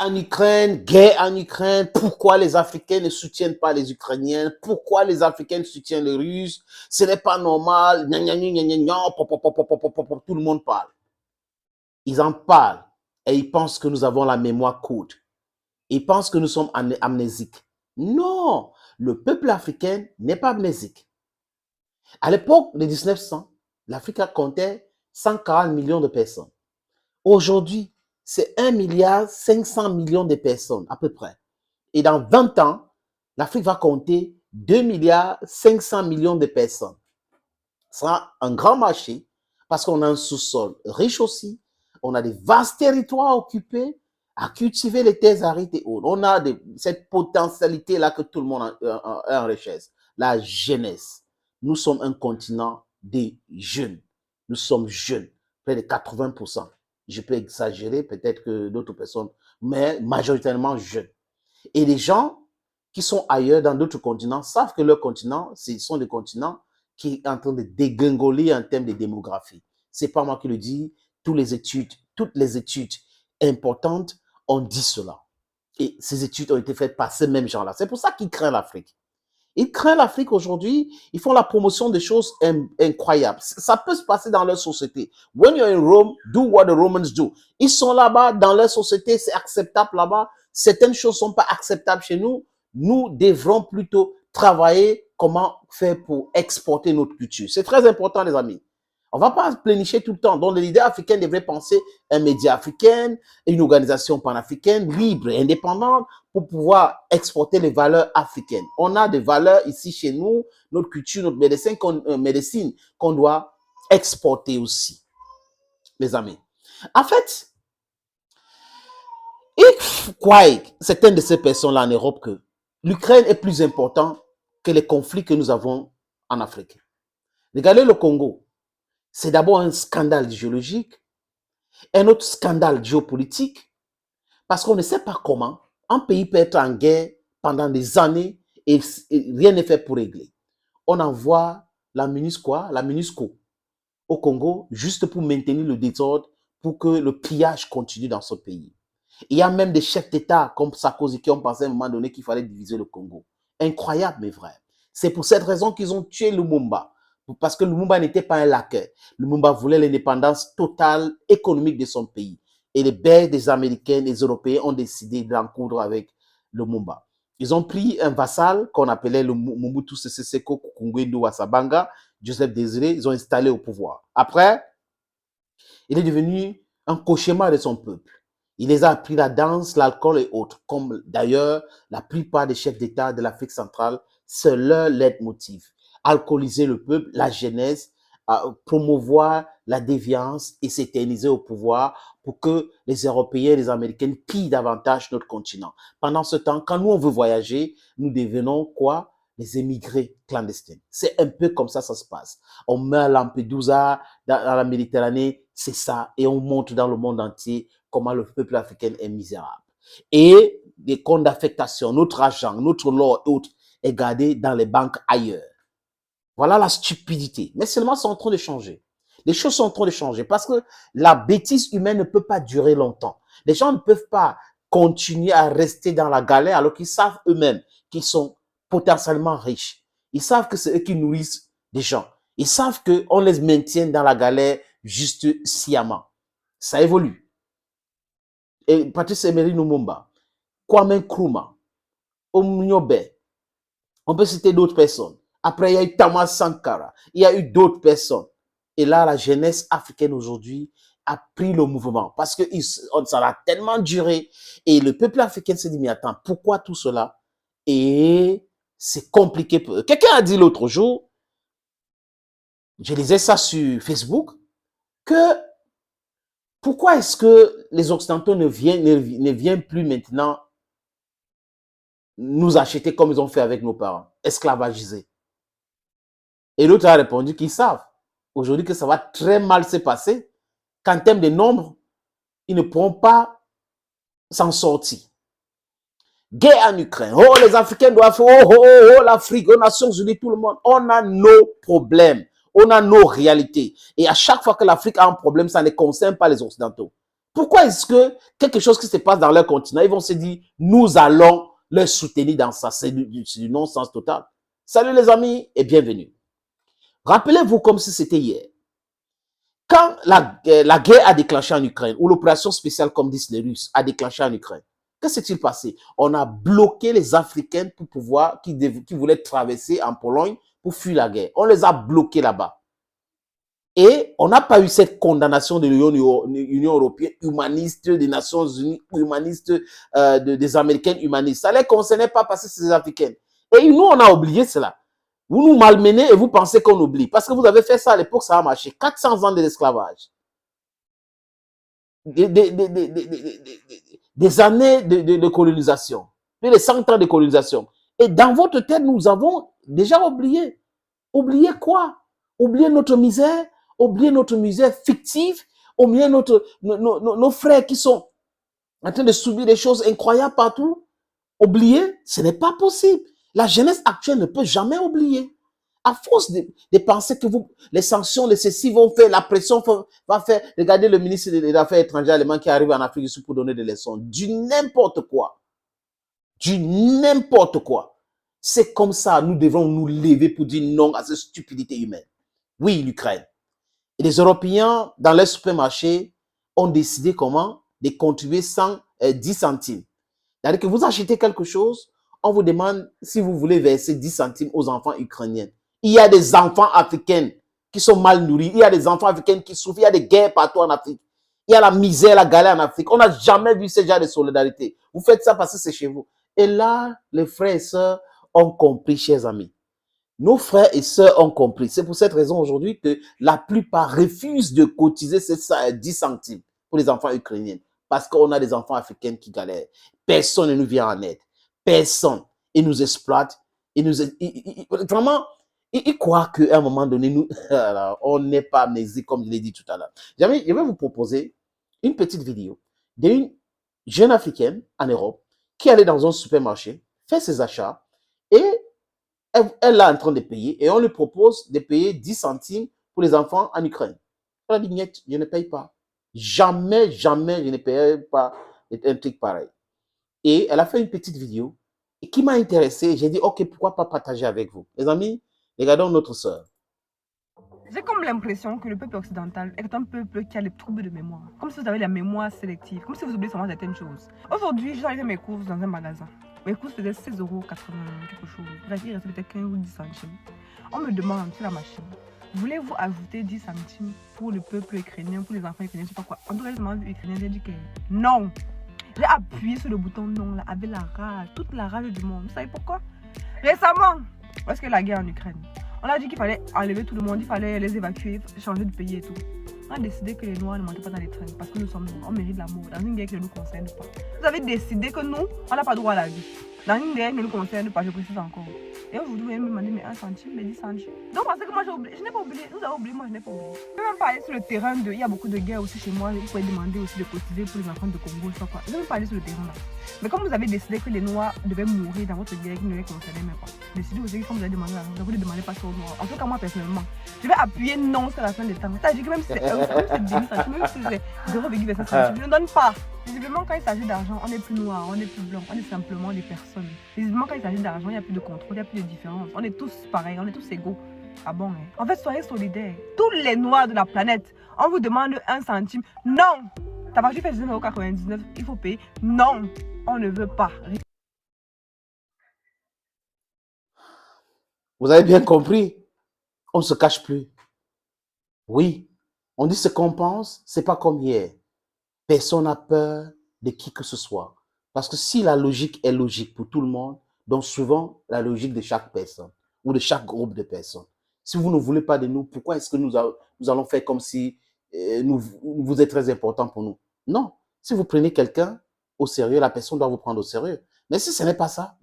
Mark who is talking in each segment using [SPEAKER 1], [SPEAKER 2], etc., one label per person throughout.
[SPEAKER 1] en Ukraine, guerre en Ukraine, pourquoi les Africains ne soutiennent pas les Ukrainiens, pourquoi les Africains soutiennent les Russes, ce n'est pas normal, tout le monde parle. Ils en parlent et ils pensent que nous avons la mémoire courte. Ils pensent que nous sommes amnésiques. Non, le peuple africain n'est pas amnésique. À l'époque de 1900, l'Afrique comptait 140 millions de personnes. Aujourd'hui, c'est 1,5 milliard de personnes à peu près. Et dans 20 ans, l'Afrique va compter 2,5 milliards de personnes. Ce sera un grand marché parce qu'on a un sous-sol riche aussi. On a des vastes territoires occupés à cultiver les terres arides et autres. On a cette potentialité-là que tout le monde a en richesse. La jeunesse. Nous sommes un continent des jeunes. Nous sommes jeunes, près de 80%. Je peux exagérer, peut-être que d'autres personnes, mais majoritairement jeunes. Et les gens qui sont ailleurs dans d'autres continents savent que leur continent, ce sont des continents qui sont en train de dégringoler en termes de démographie. C'est pas moi qui le dis, toutes les études importantes ont dit cela. Et ces études ont été faites par ces mêmes gens-là. C'est pour ça qu'ils craignent l'Afrique. Ils craignent l'Afrique aujourd'hui, ils font la promotion de choses incroyables. Ça peut se passer dans leur société. When you're in Rome, do what the Romans do. Ils sont là-bas, dans leur société, c'est acceptable là-bas. Certaines choses ne sont pas acceptables chez nous. Nous devrons plutôt travailler comment faire pour exporter notre culture. C'est très important, les amis. On ne va pas se plénicher tout le temps. Donc, le leader africain devrait penser un média africain, une organisation panafricaine, libre et indépendante pour pouvoir exporter les valeurs africaines. On a des valeurs ici chez nous, notre culture, notre médecine qu'on doit exporter aussi, les amis. En fait, ils croient, certaines de ces personnes-là en Europe, que l'Ukraine est plus important que les conflits que nous avons en Afrique. Regardez le Congo. C'est d'abord un scandale géologique, un autre scandale géopolitique, parce qu'on ne sait pas comment un pays peut être en guerre pendant des années et rien n'est fait pour régler. On envoie la MINUSCO au Congo juste pour maintenir le désordre, pour que le pillage continue dans ce pays. Il y a même des chefs d'État comme Sarkozy qui ont pensé à un moment donné qu'il fallait diviser le Congo. Incroyable, mais vrai. C'est pour cette raison qu'ils ont tué Lumumba. Parce que Lumumba n'était pas un laquais. Lumumba voulait l'indépendance totale économique de son pays. Et les bêtes des Américains, des Européens ont décidé d'encoudre avec Lumumba. Ils ont pris un vassal qu'on appelait le Mobutu Sese Seko Kungwendu Wasabanga, Joseph Désiré, ils ont installé au pouvoir. Après, il est devenu un cauchemar de son peuple. Il les a appris la danse, l'alcool et autres, comme d'ailleurs la plupart des chefs d'État de l'Afrique centrale, c'est leur leitmotiv. Alcooliser le peuple, la jeunesse, promouvoir la déviance et s'éterniser au pouvoir pour que les Européens et les Américains pillent davantage notre continent. Pendant ce temps, quand nous on veut voyager, nous devenons quoi? Les émigrés clandestins. C'est un peu comme ça se passe. On meurt à Lampedusa, dans la Méditerranée, c'est ça. Et on montre dans le monde entier comment le peuple africain est misérable. Et des comptes d'affectation, notre argent, notre lore et autres est gardé dans les banques ailleurs. Voilà la stupidité. Mais seulement c'est en train de changer. Les choses sont en train de changer parce que la bêtise humaine ne peut pas durer longtemps. Les gens ne peuvent pas continuer à rester dans la galère alors qu'ils savent eux-mêmes qu'ils sont potentiellement riches. Ils savent que c'est eux qui nourrissent des gens. Ils savent qu'on les maintient dans la galère juste sciemment. Ça évolue. Et Patrice Emery Lumumba, Kwame Nkrumah, Omniobe, on peut citer d'autres personnes. Après, il y a eu Thomas Sankara, il y a eu d'autres personnes. Et là, la jeunesse africaine aujourd'hui a pris le mouvement parce que ça a tellement duré. Et le peuple africain s'est dit, mais attends, pourquoi tout cela? Et c'est compliqué pour eux. Quelqu'un a dit l'autre jour, je lisais ça sur Facebook, que pourquoi est-ce que les Occidentaux ne viennent plus maintenant nous acheter comme ils ont fait avec nos parents, esclavagisés? Et l'autre a répondu qu'ils savent aujourd'hui que ça va très mal se passer, qu'en termes de nombre, ils ne pourront pas s'en sortir. Guerre en Ukraine. Oh, les Africains doivent faire, oh, l'Afrique, aux Nations Unies, tout le monde. On a nos problèmes. On a nos réalités. Et à chaque fois que l'Afrique a un problème, ça ne concerne pas les Occidentaux. Pourquoi est-ce que quelque chose qui se passe dans leur continent, ils vont se dire, nous allons leur soutenir dans ça? C'est du non-sens total. Salut les amis et bienvenue. Rappelez-vous comme si c'était hier. Quand la guerre a déclenché en Ukraine, ou l'opération spéciale, comme disent les Russes, a déclenché en Ukraine, que s'est-il passé? On a bloqué les Africains pour pouvoir, qui voulaient traverser en Pologne pour fuir la guerre. On les a bloqués là-bas. Et on n'a pas eu cette condamnation de l'Union européenne humaniste, des Nations Unies humanistes, des Américains humanistes. Ça ne les concernait pas parce que c'est des Africains. Et nous, on a oublié cela. Vous nous malmenez et vous pensez qu'on oublie. Parce que vous avez fait ça à l'époque, ça a marché. 400 ans de l'esclavage. Des années de colonisation. Plus de 100 ans de colonisation. Et dans votre tête, nous avons déjà oublié. Oublié quoi? Oublier notre misère, oublier notre misère fictive, oublier nos frères qui sont en train de subir des choses incroyables partout. Oublier, ce n'est pas possible. La jeunesse actuelle ne peut jamais oublier. À force de penser que les sanctions, les ceci vont faire, la pression va faire. Regardez le ministre des Affaires étrangères allemand qui arrive en Afrique du Sud pour donner des leçons. Du n'importe quoi. Du n'importe quoi. C'est comme ça, nous devons nous lever pour dire non à cette stupidité humaine. Oui, l'Ukraine. Et les Européens, dans les supermarchés, ont décidé comment? De contribuer 10 centimes. C'est-à-dire que vous achetez quelque chose, on vous demande si vous voulez verser 10 centimes aux enfants ukrainiens. Il y a des enfants africains qui sont mal nourris. Il y a des enfants africains qui souffrent. Il y a des guerres partout en Afrique. Il y a la misère, la galère en Afrique. On n'a jamais vu ce genre de solidarité. Vous faites ça parce que c'est chez vous. Et là, les frères et sœurs ont compris, chers amis. Nos frères et sœurs ont compris. C'est pour cette raison aujourd'hui que la plupart refusent de cotiser ces 10 centimes pour les enfants ukrainiens. Parce qu'on a des enfants africains qui galèrent. Personne ne nous vient en aide. Personne. Ils nous exploitent. Vraiment, ils croient qu'à un moment donné, nous, on n'est pas amnésique, comme je l'ai dit tout à l'heure. Je vais vous proposer une petite vidéo d'une jeune africaine en Europe qui allait dans un supermarché, fait ses achats et elle est en train de payer et on lui propose de payer 10 centimes pour les enfants en Ukraine. Elle a dit, niet, je ne paye pas. Jamais, jamais, je ne paierai pas un truc pareil. Et elle a fait une petite vidéo et qui m'a intéressé. J'ai dit, ok, pourquoi pas partager avec vous. Les amis, regardons notre sœur.
[SPEAKER 2] J'ai comme l'impression que le peuple occidental est un peuple qui a des troubles de mémoire. Comme si vous avez la mémoire sélective, comme si vous oubliez seulement certaines choses. Aujourd'hui, j'ai arrivé mes courses dans un magasin. Mes courses faisaient 16,80 € quelque chose. Il restait peut-être 15 ou 10 centimes. On me demande sur la machine, voulez-vous ajouter 10 centimes pour le peuple ukrainien, pour les enfants ukrainiens, je sais pas quoi. En tout cas, je demande ukrainien, j'ai dit que non. J'ai appuyé sur le bouton non là, avec la rage, toute la rage du monde. Vous savez pourquoi? Récemment, parce que la guerre en Ukraine, on a dit qu'il fallait enlever tout le monde, il fallait les évacuer, changer de pays et tout. On a décidé que les Noirs ne montaient pas dans les trains parce que nous sommes noirs, on mérite l'amour dans une guerre qui ne nous concerne pas. Vous avez décidé que nous, on n'a pas droit à la vie. Dans une guerre qui ne nous concerne pas, je précise encore. Et aujourd'hui, vous allez me demander mais 1 centime, mais 10 centimes. Donc parce que moi j'ai oublié, je n'ai pas oublié, vous avez oublié, moi je n'ai pas oublié. Je vais même parler sur le terrain il y a beaucoup de guerres aussi chez moi, vous pouvez demander aussi de cotiser pour les enfants de Congo, je sais pas quoi. Je vais même parler sur le terrain là. Mais comme vous avez décidé que les Noirs devaient mourir dans votre guerre qui ne les concernait même pas, décidez aussi que comme vous avez demandé l'argent, vous ne demandez pas ça aux Noirs. En tout cas, moi personnellement, je vais appuyer non sur la fin des temps. C'est-à-dire que même si c'est 1 centime, 10 centimes, même si c'est 0,25 centimes, je ne donne pas. Visiblement, quand il s'agit d'argent, on n'est plus noir, on n'est plus blanc, on est simplement des personnes. Visiblement, quand il s'agit d'argent, il n'y a plus de contrôle, il n'y a plus de différence. On est tous pareils, on est tous égaux. Ah bon, hein? En fait, soyez solidaires. Tous les noirs de la planète, on vous demande 1 centime. Non! Ta facture fait 19,99 €, il faut payer. Non! On ne veut pas.
[SPEAKER 1] Vous avez bien compris? On ne se cache plus. Oui, on dit ce qu'on pense, c'est pas comme hier. Personne n'a peur de qui que ce soit. Parce que si la logique est logique pour tout le monde, donc souvent la logique de chaque personne ou de chaque groupe de personnes. Si vous ne voulez pas de nous, pourquoi est-ce que nous allons faire comme si vous êtes très important pour nous? Non. Si vous prenez quelqu'un au sérieux, la personne doit vous prendre au sérieux. Mais si ce n'est pas ça,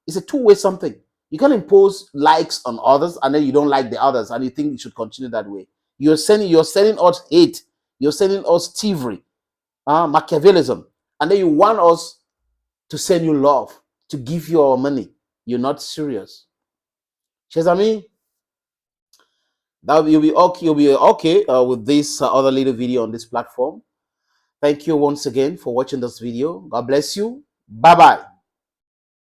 [SPEAKER 1] it's a two-way something. You can impose likes on others and then you don't like the others and you think it should continue that way. You're sending us hate. You're sending us thievery. Machiavellism, and then you want us to send you love, to give you our money. You're not serious. Chers amis, you'll be okay with this other little video on this platform. Thank you once again for watching this video. God bless you. Bye-bye.